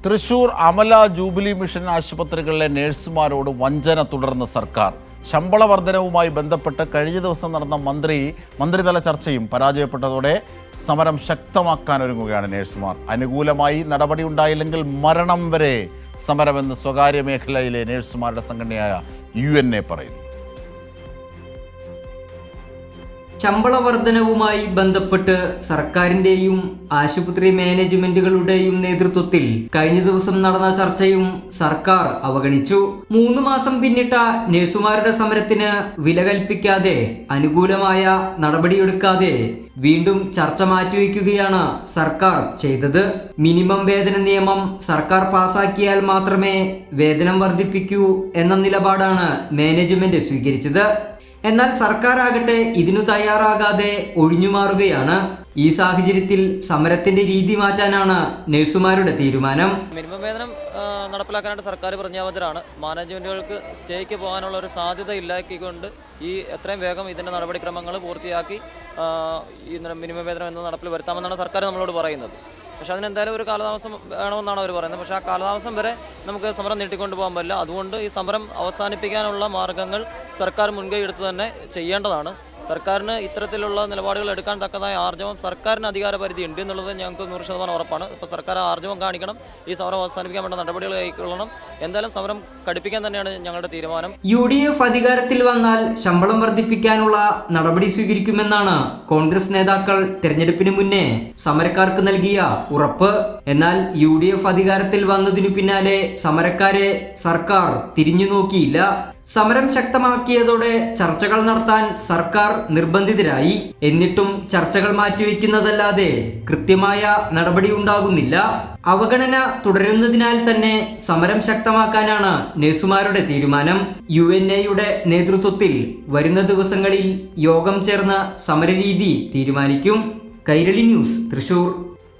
Thrissur Amala jubilee mission ആശുപത്രികളിലെ നഴ്സുമാരോട് വഞ്ചന തുടർന്ന് സർക്കാർ. ശമ്പള വർധനവുമായി ബന്ധപ്പെട്ട് കഴിഞ്ഞ ദിവസം നടന്ന മന്ത്രിതല ചർച്ചയും പരാജയപ്പെട്ടതോടെ സമരം ശക്തമാക്കാനൊരുങ്ങുകയാണ് നഴ്സുമാർ. അനുകൂലമായി നടപടി ഉണ്ടായില്ലെങ്കിൽ മരണം വരെ സമരമെന്ന് സ്വകാര്യ മേഖലയിലെ നഴ്സുമാരുടെ സംഘടനയായ UNA പറയുന്നു. ശമ്പള വർധനവുമായി ബന്ധപ്പെട്ട് സർക്കാരിന്റെയും ആശുപത്രി മാനേജ്മെന്റുകളുടെയും നേതൃത്വത്തിൽ കഴിഞ്ഞ ദിവസം നടന്ന ചർച്ചയും സർക്കാർ അവഗണിച്ചു. 3 മാസം പിന്നിട്ട നഴ്സുമാരുടെ സമരത്തിന് വില കൽപ്പിക്കാതെ അനുകൂലമായ നടപടിയെടുക്കാതെ വീണ്ടും ചർച്ച മാറ്റിവെക്കുകയാണ് സർക്കാർ ചെയ്തത്. മിനിമം വേതന നിയമം സർക്കാർ പാസാക്കിയാൽ മാത്രമേ വേതനം വർദ്ധിപ്പിക്കൂ എന്ന നിലപാടാണ് മാനേജ്മെന്റ് സ്വീകരിച്ചത്. എന്നാൽ സർക്കാർ ആകട്ടെ ഇതിനു തയ്യാറാകാതെ ഒഴിഞ്ഞുമാറുകയാണ്. ഈ സാഹചര്യത്തിൽ സമരത്തിന്റെ രീതി മാറ്റാനാണ് നഴ്സുമാരുടെ തീരുമാനം. മിനിമം വേതനം നടപ്പിലാക്കാനായിട്ട് സർക്കാർ പ്രതിജ്ഞാബദ്ധരാണ്. മാനേജ്മെന്റുകൾക്ക് സ്റ്റേക്ക് പോകാനുള്ള ഒരു സാധ്യത ഇല്ലാക്കിക്കൊണ്ട് എത്രയും വേഗം ഇതിന്റെ നടപടിക്രമങ്ങൾ പൂർത്തിയാക്കി ഈ മിനിമം വേതനം എന്ന നടപ്പിൽ വരുത്താമെന്നാണ് സർക്കാർ നമ്മളോട് പറയുന്നത്. പക്ഷേ അതിനെന്തായാലും ഒരു കാലതാമസം വേണമെന്നാണ് അവർ പറയുന്നത്. പക്ഷേ ആ കാലതാമസം വരെ നമുക്ക് സമരം നീട്ടിക്കൊണ്ടു പോകാൻ പറ്റില്ല. അതുകൊണ്ട് ഈ സമരം അവസാനിപ്പിക്കാനുള്ള മാർഗങ്ങൾ സർക്കാർ മുൻകൈ എടുത്ത് തന്നെ ചെയ്യേണ്ടതാണ്. സർക്കാരിന് ഇത്തരത്തിലുള്ള നിലപാടുകൾ എടുക്കാൻ തക്കതായ ആർജവം സർക്കാരിന് അധികാര പരിധി ഉണ്ട് എന്നുള്ളത് ഞങ്ങൾക്ക് 100% ഉറപ്പാണ്. ഇപ്പോൾ സർക്കാർ ആർജവം കാണിക്കണം, ഈ സമരം അവസാനിപ്പിക്കാൻ വേണ്ട നടപടികൾ കൈക്കൊള്ളണം. എന്തായാലും സമരം കടുപ്പിക്കാൻ തന്നെയാണ് ഞങ്ങളുടെ തീരുമാനം. UDF അധികാരത്തിൽ വന്നാൽ ശമ്പളം വർദ്ധിപ്പിക്കാനുള്ള നടപടി സ്വീകരിക്കുമെന്നാണ് കോൺഗ്രസ് നേതാക്കൾ തെരഞ്ഞെടുപ്പിന് മുന്നേ സമരക്കാർക്ക് നൽകിയ ഉറപ്പ്. എന്നാൽ UDF അധികാരത്തിൽ വന്നതിനു പിന്നാലെ സമരക്കാരെ സർക്കാർ തിരിഞ്ഞു നോക്കിയില്ല. സമരം ശക്തമാക്കിയതോടെ ചർച്ചകൾ നടത്താൻ സർക്കാർ നിർബന്ധിതരായി. എന്നിട്ടും ചർച്ചകൾ മാറ്റിവെക്കുന്നതല്ലാതെ കൃത്യമായ നടപടി ഉണ്ടാകുന്നില്ല. അവഗണന തുടരുന്നതിനാൽ തന്നെ സമരം ശക്തമാക്കാനാണ് നഴ്സുമാരുടെ തീരുമാനം. UNAയുടെ നേതൃത്വത്തിൽ വരുന്ന ദിവസങ്ങളിൽ യോഗം ചേർന്ന് സമരരീതി തീരുമാനിക്കും. കൈരളി ന്യൂസ്, തൃശൂർ.